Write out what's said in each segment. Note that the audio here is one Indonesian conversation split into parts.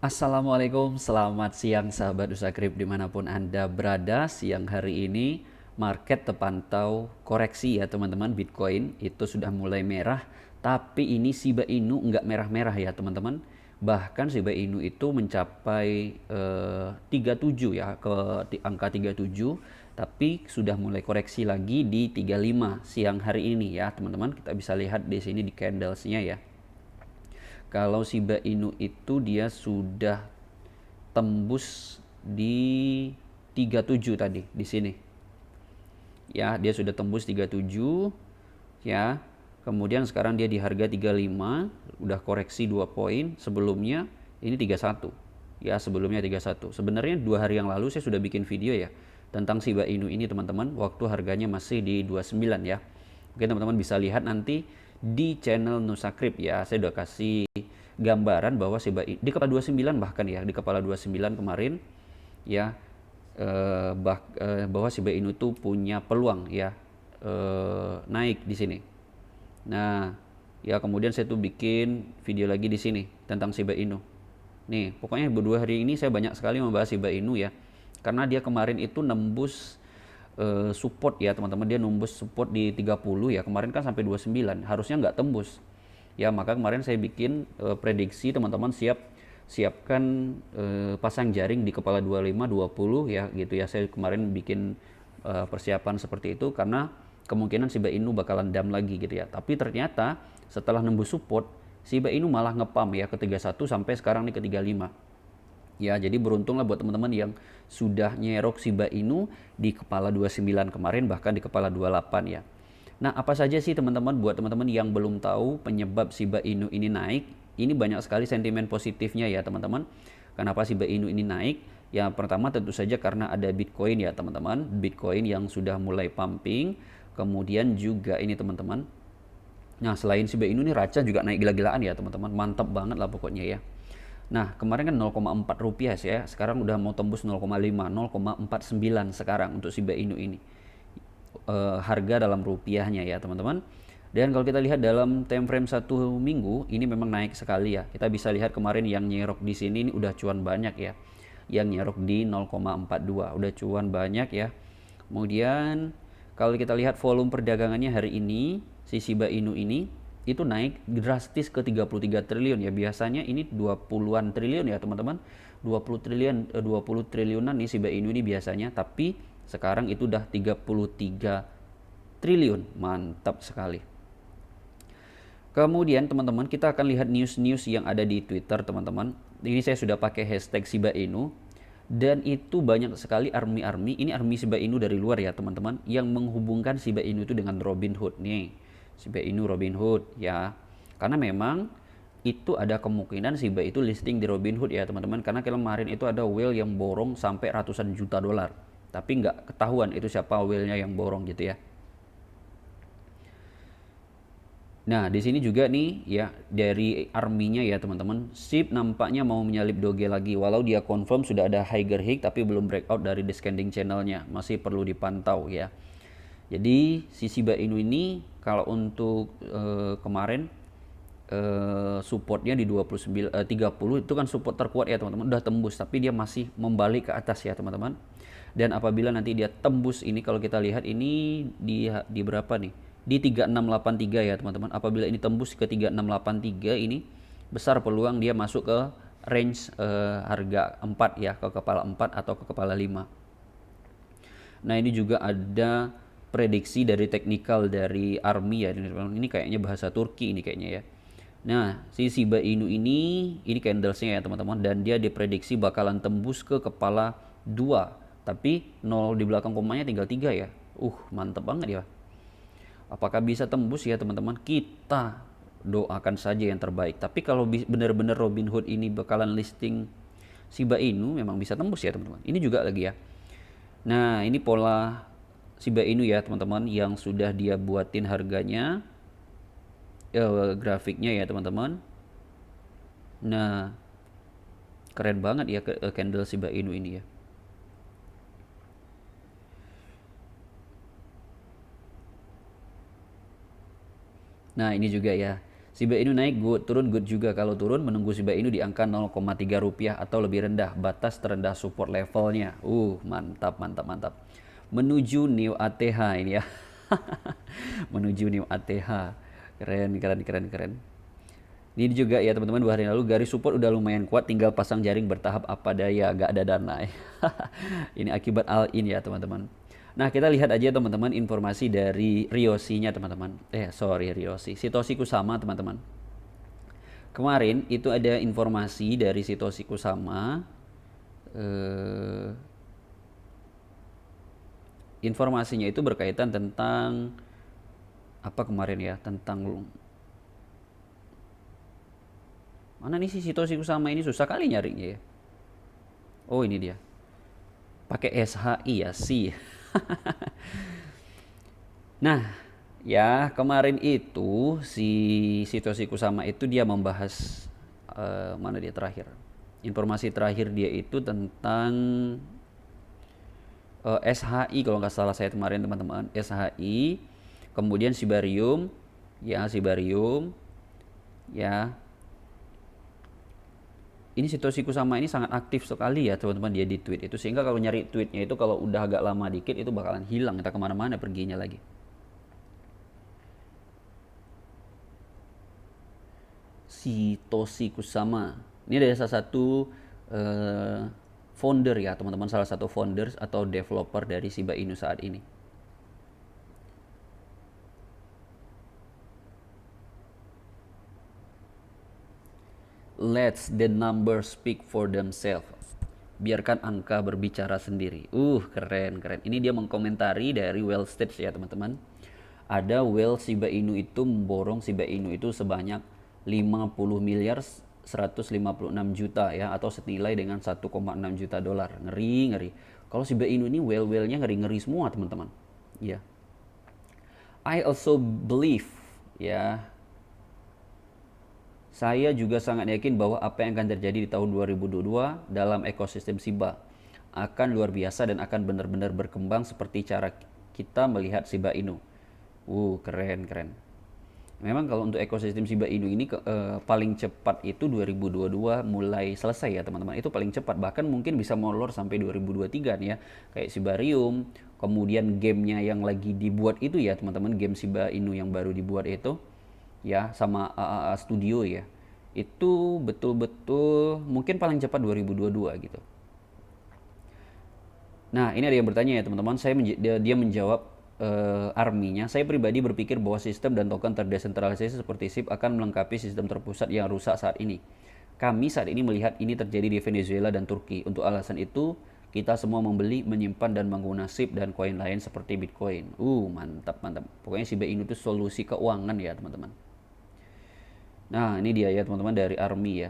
Assalamualaikum, selamat siang sahabat Usakrip dimanapun Anda berada. Siang hari ini market terpantau koreksi ya teman-teman. Bitcoin itu sudah mulai merah, tapi ini Shiba Inu nggak merah-merah ya teman-teman. Bahkan Shiba Inu itu mencapai 37 ya, ke angka 37, tapi sudah mulai koreksi lagi di 35 siang hari ini ya teman-teman. Kita bisa lihat di sini di candlesnya ya. Kalau Shiba Inu itu dia sudah tembus di 37 tadi di sini. Ya, dia sudah tembus 37 ya. Kemudian sekarang dia di harga 35, udah koreksi 2 poin. Sebelumnya ini 31. Ya, sebelumnya 31. Sebenarnya 2 hari yang lalu saya sudah bikin video ya tentang Shiba Inu ini teman-teman, waktu harganya masih di 29 ya. Oke, teman-teman bisa lihat nanti di channel Nusakrip ya. Saya udah kasih gambaran bahwa Shiba Inu di kepala 29 bahkan ya, di kepala 29 kemarin ya, bahwa Shiba Inu itu punya peluang ya naik di sini. Nah, ya kemudian saya tuh bikin video lagi di sini tentang Shiba Inu. Nih, pokoknya 2 hari ini saya banyak sekali membahas Shiba Inu ya. Karena dia kemarin itu nembus support ya teman-teman, dia nembus support di 30 ya. Kemarin kan sampai 29, harusnya nggak tembus. Ya, maka kemarin saya bikin prediksi teman-teman siapkan pasang jaring di kepala 25 20 ya gitu ya. Saya kemarin bikin persiapan seperti itu karena kemungkinan Shiba Inu bakalan dam lagi gitu ya. Tapi ternyata setelah nembus support, Shiba Inu malah ngepam ya ke 31 sampai sekarang nih ke 35. Ya, jadi beruntunglah buat teman-teman yang sudah nyerok Shiba Inu di kepala 29 kemarin, bahkan di kepala 28 ya. Nah, apa saja sih teman-teman buat teman-teman yang belum tahu penyebab Shiba Inu ini naik? Ini banyak sekali sentimen positifnya ya teman-teman. Kenapa Shiba Inu ini naik? Yang pertama tentu saja karena ada Bitcoin ya teman-teman. Bitcoin yang sudah mulai pumping. Kemudian juga ini teman-teman. Nah, selain Shiba Inu nih Raca juga naik gila-gilaan ya teman-teman. Mantap banget lah pokoknya ya. Nah, kemarin kan 0,4 rupiah ya. Sekarang udah mau tembus 0,5, 0,49 sekarang untuk Shiba Inu ini. Harga dalam rupiahnya ya teman-teman. Dan kalau kita lihat dalam time frame 1 minggu ini memang naik sekali ya. Kita bisa lihat kemarin yang nyerok di sini ini udah cuan banyak ya. Yang nyerok di 0,42 udah cuan banyak ya. Kemudian kalau kita lihat volume perdagangannya hari ini si Shiba Inu ini itu naik drastis ke 33 triliun ya. Biasanya ini 20-an triliun ya teman-teman. 20 triliunan nih Shiba Inu ini biasanya, tapi sekarang itu udah 33 triliun. Mantap sekali. Kemudian teman-teman kita akan lihat news-news yang ada di Twitter teman-teman. Ini saya sudah pakai hashtag Shiba Inu. Dan itu banyak sekali army-army, ini army Shiba Inu dari luar ya teman-teman, yang menghubungkan Shiba Inu itu dengan Robinhood nih. Shiba Inu Robinhood ya. Karena memang itu ada kemungkinan Shiba itu listing di Robinhood ya teman-teman. Karena kemarin itu ada whale yang borong sampai ratusan juta dolar. Tapi nggak ketahuan itu siapa whale-nya yang borong gitu ya. Nah, di sini juga nih ya dari arminya ya teman-teman, SHIB nampaknya mau menyalip Doge lagi. Walau dia confirm sudah ada higher high tapi belum breakout dari descending channelnya, masih perlu dipantau ya. Jadi si Shiba Inu ini kalau untuk kemarin supportnya di 30 itu kan support terkuat ya teman-teman, udah tembus tapi dia masih membalik ke atas ya teman-teman. Dan apabila nanti dia tembus ini, kalau kita lihat ini di berapa nih, di 3683 ya teman-teman. Apabila ini tembus ke 3683 ini besar peluang dia masuk ke range harga 4 ya, ke kepala 4 atau ke kepala 5. Nah, ini juga ada prediksi dari teknikal dari army ya. Ini kayaknya bahasa Turki ini kayaknya ya. Nah, si Shiba Inu ini candlesnya ya teman-teman, dan dia diprediksi bakalan tembus ke kepala 2. Tapi 0 di belakang komanya tinggal 3 ya. Mantep banget ya. Apakah bisa tembus ya teman-teman? Kita doakan saja yang terbaik. Tapi kalau benar-benar Robinhood ini bakalan listing Shiba Inu, memang bisa tembus ya teman-teman. Ini juga lagi ya. Nah, ini pola Shiba Inu ya teman-teman yang sudah dia buatin harganya, grafiknya ya teman-teman. Nah, keren banget ya candle Shiba Inu ini ya. Nah, ini juga ya Shiba Inu naik good, turun good juga. Kalau turun menunggu Shiba Inu di angka 0,3 rupiah atau lebih rendah, batas terendah support levelnya. Mantap, mantap, mantap. Menuju New ATH ini ya. Menuju New ATH. Keren, keren, keren, keren. Ini juga ya teman-teman, 2 hari lalu garis support udah lumayan kuat, tinggal pasang jaring bertahap apa daya, gak ada dana. Ini akibat all in ya teman-teman. Nah, kita lihat aja teman-teman informasi dari Ryoshi-nya teman-teman. Ryoshi. Satoshi Kusama teman-teman. Kemarin itu ada informasi dari Satoshi Kusama. Informasinya itu berkaitan tentang apa kemarin ya? Tentang mana nih si Satoshi Kusama ini, susah kali nyarinya ya. Oh, ini dia. Pakai SHI ya, sih. Nah, ya kemarin itu si Satoshi Kusama itu dia membahas mana dia terakhir. Informasi terakhir dia itu tentang SHI kalau nggak salah saya kemarin teman-teman. SHI, kemudian Shibarium, ya Shibarium, ya. Ini Satoshi Kusama ini sangat aktif sekali ya teman-teman dia di tweet itu, sehingga kalau nyari tweetnya itu kalau udah agak lama dikit itu bakalan hilang, kita kemana-mana perginya lagi. Satoshi Kusama ini ada salah satu founder ya teman-teman, salah satu founders atau developer dari Shiba Inu saat ini. Let the numbers speak for themselves. Biarkan angka berbicara sendiri. Keren, keren. Ini dia mengkomentari dari Well Stage ya teman-teman. Ada Well Shiba Inu itu memborong Shiba Inu itu sebanyak 50 miliar 156 juta ya, atau senilai dengan 1,6 juta dolar. Ngeri, ngeri. Kalau Shiba Inu ini well-wellnya ngeri-ngeri semua teman-teman. Ya. I also believe ya. Saya juga sangat yakin bahwa apa yang akan terjadi di tahun 2022 dalam ekosistem Shiba akan luar biasa dan akan benar-benar berkembang seperti cara kita melihat Shiba Inu. Keren, keren. Memang kalau untuk ekosistem Shiba Inu ini paling cepat itu 2022 mulai selesai ya teman-teman. Itu paling cepat, bahkan mungkin bisa molor sampai 2023 nih ya. Kayak Shibarium, kemudian gamenya yang lagi dibuat itu ya teman-teman, game Shiba Inu yang baru dibuat itu ya, sama AAA Studio ya, itu betul-betul mungkin paling cepat 2022 gitu. Nah, ini ada yang bertanya ya teman-teman, dia menjawab arminya. Saya pribadi berpikir bahwa sistem dan token terdesentralisasi seperti SIP akan melengkapi sistem terpusat yang rusak saat ini. Kami saat ini melihat ini terjadi di Venezuela dan Turki. Untuk alasan itu, kita semua membeli, menyimpan, dan menggunakan SIP dan koin lain seperti Bitcoin. Mantap, mantap. Pokoknya Shiba Inu itu solusi keuangan ya teman-teman. Nah, ini dia ya teman-teman dari Army ya.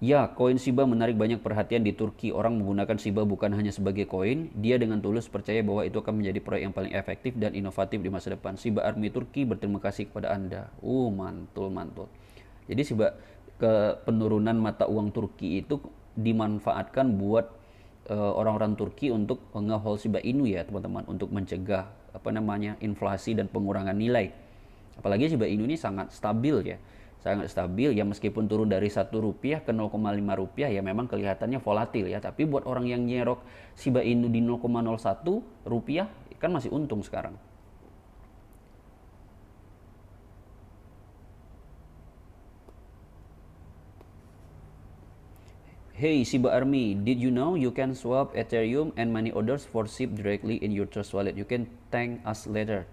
Ya, koin Shiba menarik banyak perhatian di Turki. Orang menggunakan Shiba bukan hanya sebagai koin, dia dengan tulus percaya bahwa itu akan menjadi proyek yang paling efektif dan inovatif di masa depan. Shiba Army Turki berterima kasih kepada Anda. Mantul, mantul. Jadi Shiba penurunan mata uang Turki itu dimanfaatkan buat orang-orang Turki untuk nge-hold Shiba Inu ya teman-teman, untuk mencegah inflasi dan pengurangan nilai. Apalagi Shiba Inu ini sangat stabil ya, sangat stabil ya, meskipun turun dari 1 rupiah ke 0,5 rupiah ya memang kelihatannya volatil ya, tapi buat orang yang nyerok Shiba Inu di 0,01 rupiah kan masih untung sekarang. Hey Shiba Army, did you know you can swap Ethereum and money orders for SIP directly in your Trust Wallet? You can thank us later.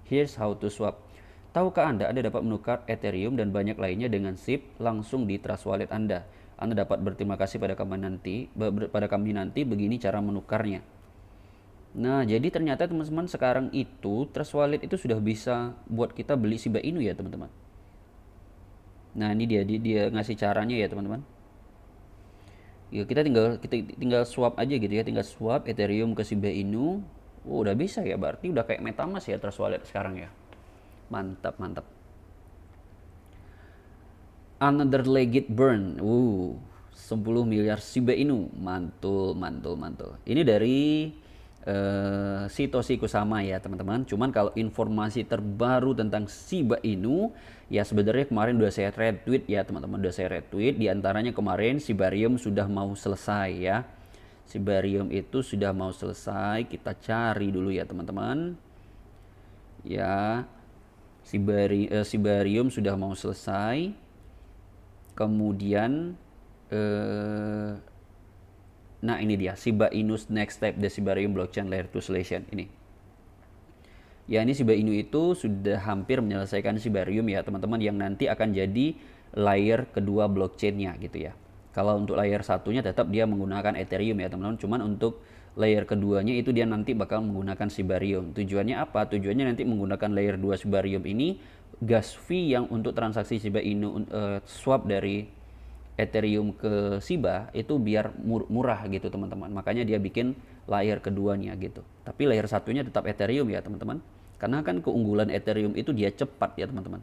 Here's how to swap. Tahukah Anda dapat menukar Ethereum dan banyak lainnya dengan SIP langsung di Trust Wallet Anda. Anda dapat berterima kasih pada kami nanti, begini cara menukarnya. Nah, jadi ternyata teman-teman sekarang itu Trust Wallet itu sudah bisa buat kita beli Shiba Inu ya teman-teman. Nah, ini dia ngasih caranya ya teman-teman. Ya, kita tinggal swap aja gitu ya, tinggal swap Ethereum ke Shiba Inu. Udah bisa ya, berarti udah kayak MetaMask ya Trust Wallet sekarang ya. Mantap, mantap. Another legit burn. 10 miliar Shiba Inu. Mantul, mantul, mantul. Ini dari Satoshi Kusama ya teman-teman. Cuman kalau informasi terbaru tentang Shiba Inu ya sebenarnya kemarin udah saya retweet ya teman-teman, udah saya retweet. Di antaranya kemarin Shibarium sudah mau selesai ya. Shibarium itu sudah mau selesai. Kita cari dulu ya teman-teman. Ya, Shibarium sudah mau selesai. Kemudian nah ini dia Shiba Inu's next step, the Shibarium blockchain layer 2 solution ini. Ya ini Shiba Inu itu sudah hampir menyelesaikan Shibarium ya teman-teman, yang nanti akan jadi layer kedua blockchainnya gitu ya. Kalau untuk layer satunya tetap dia menggunakan Ethereum ya teman-teman, cuman untuk layer keduanya itu dia nanti bakal menggunakan Shibarium. Tujuannya apa? Tujuannya nanti menggunakan layer 2 Shibarium ini, gas fee yang untuk transaksi Shiba Inu swap dari Ethereum ke Shiba itu biar murah gitu teman-teman. Makanya dia bikin layer keduanya gitu. Tapi layer satunya tetap Ethereum ya teman-teman. Karena kan keunggulan Ethereum itu dia cepat ya teman-teman.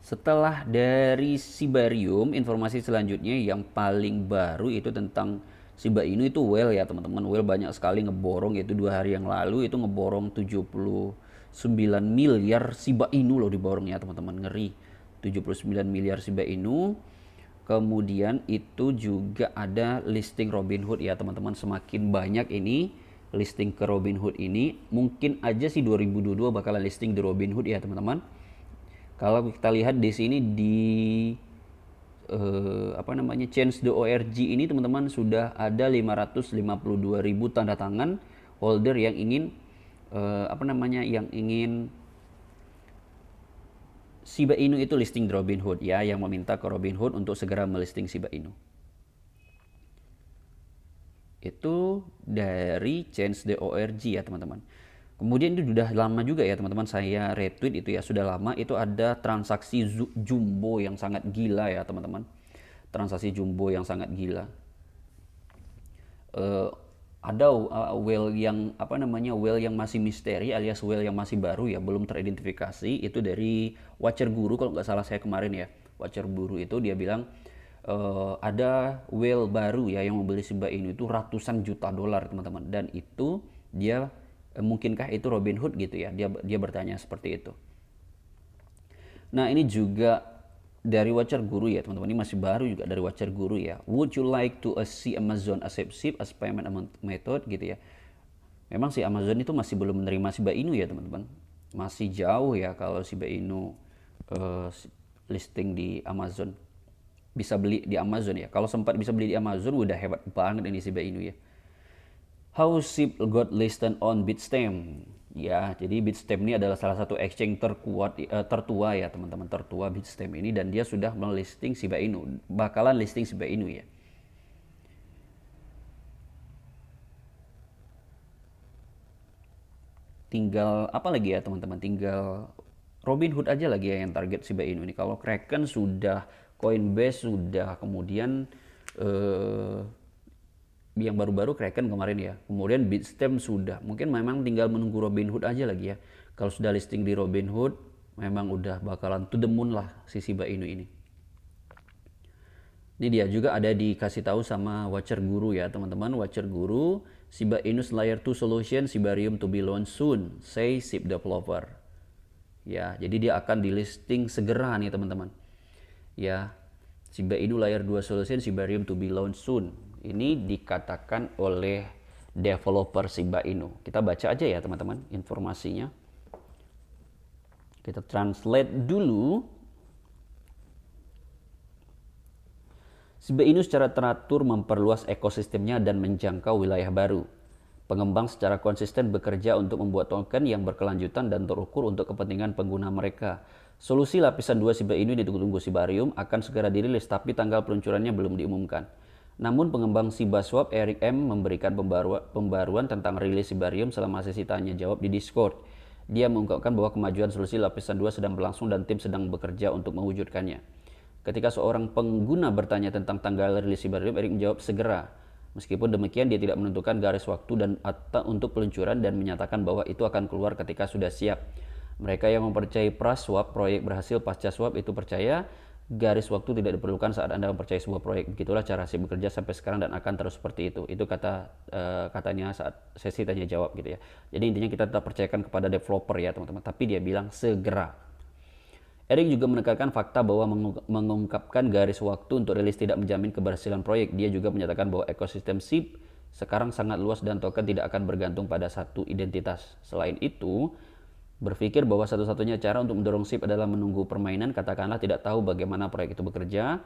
Setelah dari Shibarium, informasi selanjutnya yang paling baru itu tentang Shiba Inu itu Whale ya teman-teman. Whale banyak sekali ngeborong, yaitu 2 hari yang lalu itu ngeborong 79 miliar Shiba Inu loh diborongnya teman-teman, ngeri. 79 miliar Shiba Inu. Kemudian itu juga ada listing Robinhood ya teman-teman. Semakin banyak ini listing ke Robinhood ini, mungkin aja sih 2022 bakalan listing di Robinhood ya teman-teman. Kalau kita lihat di sini di Change.org ini teman-teman sudah ada 552.000 tanda tangan holder yang ingin yang ingin Shiba Inu itu listing di Robinhood ya, yang meminta ke Robinhood untuk segera melisting Shiba Inu. Itu dari Change.org ya teman-teman. Kemudian itu sudah lama juga ya teman-teman saya retweet itu ya, sudah lama itu ada transaksi jumbo yang sangat gila ya teman-teman. Transaksi jumbo yang sangat gila. Ada whale yang whale yang masih misteri alias whale yang masih baru ya, belum teridentifikasi. Itu dari Watcher Guru kalau nggak salah saya kemarin ya. Watcher Guru itu dia bilang ada whale baru ya yang membeli Shiba Inu itu ratusan juta dolar teman-teman, dan itu dia mungkinkah itu Robinhood gitu ya, dia bertanya seperti itu. Nah ini juga dari Watcher Guru ya teman-teman, ini masih baru juga dari Watcher Guru ya. Would you like to see Amazon accept SHIB as payment method gitu ya. Memang si Amazon itu masih belum menerima Shiba Inu ya teman-teman, masih jauh ya kalau Shiba Inu listing di Amazon, bisa beli di Amazon ya. Kalau sempat bisa beli di Amazon udah hebat banget ini Shiba Inu ya. How SHIB got listed on Bitstamp ya. Jadi Bitstamp ini adalah salah satu exchange tertua ya teman-teman, tertua Bitstamp ini, dan dia sudah melisting Shiba Inu, bakalan listing Shiba Inu ya. Tinggal apa lagi ya teman-teman, tinggal Robinhood aja lagi ya yang target Shiba Inu ini. Kalau Kraken sudah, Coinbase sudah, kemudian yang baru-baru Kraken kemarin ya, kemudian Bitstamp sudah, mungkin memang tinggal menunggu Robinhood aja lagi ya. Kalau sudah listing di Robinhood memang udah bakalan to the moon lah si Shiba Inu ini. Ini dia juga ada dikasih tahu sama Watcher Guru ya teman-teman. Watcher Guru, Shiba Inu's layer 2 solution Shibarium to be launched soon, say SHIB developer. Ya, jadi dia akan di listing segera nih teman-teman. Ya, Shiba Inu layer 2 solution Shibarium to be launched soon. Ini dikatakan oleh developer Shiba Inu. Kita baca aja ya teman-teman informasinya. Kita translate dulu. Shiba Inu secara teratur memperluas ekosistemnya dan menjangkau wilayah baru. Pengembang secara konsisten bekerja untuk membuat token yang berkelanjutan dan terukur untuk kepentingan pengguna mereka. Solusi lapisan 2 Shiba Inu ditunggu-tunggu Shibarium akan segera dirilis, tapi tanggal peluncurannya belum diumumkan. Namun pengembang ShibaSwap Eric M memberikan pembaruan tentang rilis Shibarium selama sesi tanya jawab di Discord. Dia mengungkapkan bahwa kemajuan solusi lapisan 2 sedang berlangsung dan tim sedang bekerja untuk mewujudkannya. Ketika seorang pengguna bertanya tentang tanggal rilis Shibarium, Eric menjawab segera. Meskipun demikian, dia tidak menentukan garis waktu dan untuk peluncuran dan menyatakan bahwa itu akan keluar ketika sudah siap. Mereka yang mempercayai pra-swap, proyek berhasil pasca swap itu percaya garis waktu tidak diperlukan saat Anda mempercayai sebuah proyek. Begitulah cara SIP bekerja sampai sekarang dan akan terus seperti itu. Itu katanya saat sesi tanya jawab gitu ya. Jadi intinya kita tetap percayakan kepada developer ya teman-teman. Tapi dia bilang segera. Eric juga menekankan fakta bahwa mengungkapkan garis waktu untuk rilis tidak menjamin keberhasilan proyek. Dia juga menyatakan bahwa ekosistem SIP sekarang sangat luas dan token tidak akan bergantung pada satu identitas. Selain itu, berpikir bahwa satu-satunya cara untuk mendorong SIP adalah menunggu permainan, katakanlah tidak tahu bagaimana proyek itu bekerja,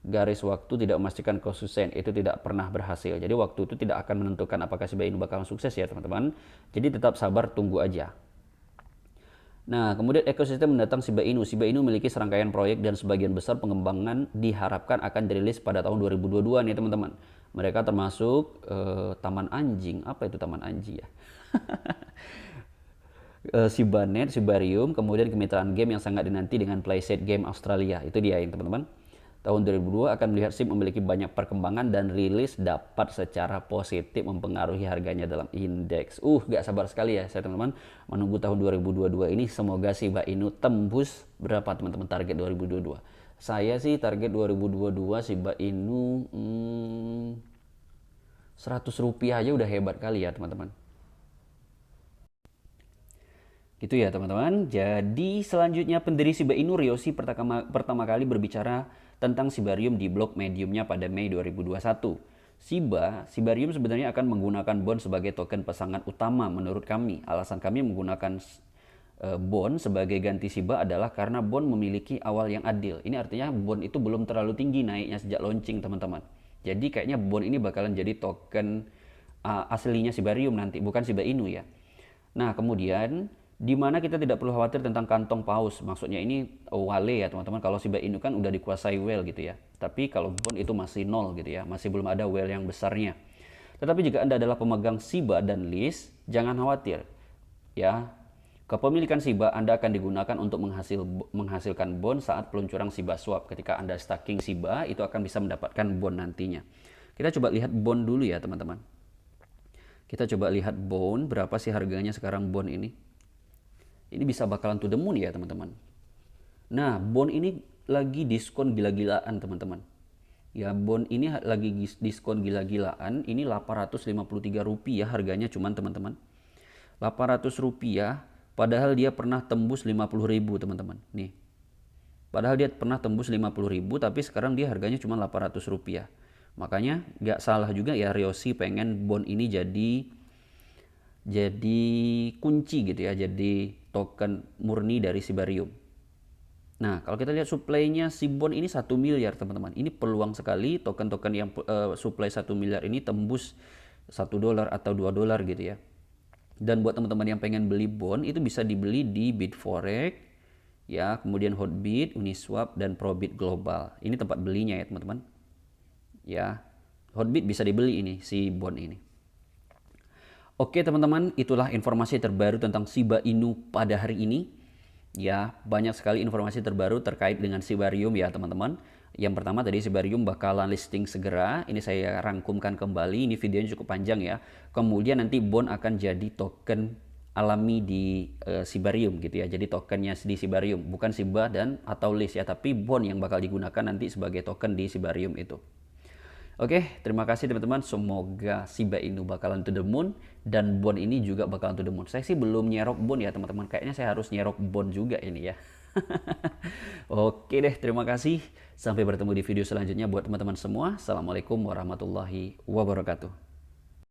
garis waktu tidak memastikan konsisten, itu tidak pernah berhasil. Jadi waktu itu tidak akan menentukan apakah Shiba Inu bakal sukses ya teman-teman. Jadi tetap sabar, tunggu aja. Nah, kemudian ekosistem mendatang Shiba Inu. Shiba Inu memiliki serangkaian proyek dan sebagian besar pengembangan diharapkan akan dirilis pada tahun 2022 nih teman-teman. Mereka termasuk Taman Anjing. Apa itu Taman Anjing ya? Shibanet, Shibarium, kemudian kemitraan game yang sangat dinanti dengan Playset Game Australia. Itu dia yang teman-teman. Tahun 2002 akan melihat SIP memiliki banyak perkembangan dan rilis dapat secara positif mempengaruhi harganya dalam indeks. Gak sabar sekali ya saya teman-teman menunggu tahun 2022 ini. Semoga Shiba Inu tembus berapa teman-teman target 2022. Saya sih target 2022 Shiba Inu 100 rupiah aja udah hebat kali ya teman-teman. Gitu ya teman-teman. Jadi selanjutnya pendiri Shiba Inu Ryoshi pertama kali berbicara tentang Shibarium di blog Mediumnya pada Mei 2021. Shibarium sebenarnya akan menggunakan bond sebagai token pesangon utama menurut kami. Alasan kami menggunakan bond sebagai ganti Shiba adalah karena bond memiliki awal yang adil. Ini artinya bond itu belum terlalu tinggi naiknya sejak launching teman-teman. Jadi kayaknya bond ini bakalan jadi token aslinya Shibarium nanti, bukan Shiba Inu ya. Nah kemudian di mana kita tidak perlu khawatir tentang kantong paus. Maksudnya ini whale ya teman-teman. Kalau Shiba Inu kan udah dikuasai whale gitu ya. Tapi kalau bond itu masih nol gitu ya. Masih belum ada whale yang besarnya. Tetapi jika Anda adalah pemegang Shiba dan list, jangan khawatir. Ya, kepemilikan Shiba Anda akan digunakan untuk menghasilkan bond saat peluncuran Shiba Swap. Ketika Anda staking Shiba, itu akan bisa mendapatkan bond nantinya. Kita coba lihat bond dulu ya teman-teman. Kita coba lihat bond, berapa sih harganya sekarang bond ini. Ini bisa bakalan to the moon ya teman-teman. Nah, bond ini lagi diskon gila-gilaan teman-teman. Ya, bond ini lagi diskon gila-gilaan. Ini 853 rupiah harganya cuman teman-teman. 800 rupiah, padahal dia pernah tembus 50.000 teman-teman. Nih. Padahal dia pernah tembus 50.000, tapi sekarang dia harganya cuma 800 rupiah. Makanya gak salah juga ya Ryoshi pengen bond ini jadi kunci gitu ya, jadi token murni dari Shibarium. Nah, kalau kita lihat supply-nya si bond ini 1 miliar teman-teman. Ini peluang sekali token-token yang supply 1 miliar ini tembus $1 atau $2 gitu ya. Dan buat teman-teman yang pengen beli bond itu bisa dibeli di Bitforex ya, kemudian Hotbit, Uniswap dan Probit Global. Ini tempat belinya ya teman-teman. Ya, Hotbit bisa dibeli ini si bond ini. Oke teman-teman, itulah informasi terbaru tentang Shiba Inu pada hari ini. Ya, banyak sekali informasi terbaru terkait dengan Shibarium ya teman-teman. Yang pertama tadi Shibarium bakalan listing segera. Ini saya rangkumkan kembali, ini videonya cukup panjang ya. Kemudian nanti bond akan jadi token alami di Shibarium gitu ya. Jadi tokennya di Shibarium, bukan Shiba dan atau list ya, tapi bond yang bakal digunakan nanti sebagai token di Shibarium itu. Oke, terima kasih teman-teman. Semoga Shiba Inu bakalan to the moon dan bond ini juga bakalan to the moon. Saya sih belum nyerok bond ya teman-teman. Kayaknya saya harus nyerok bond juga ini ya. Oke deh, terima kasih. Sampai bertemu di video selanjutnya buat teman-teman semua. Assalamualaikum warahmatullahi wabarakatuh.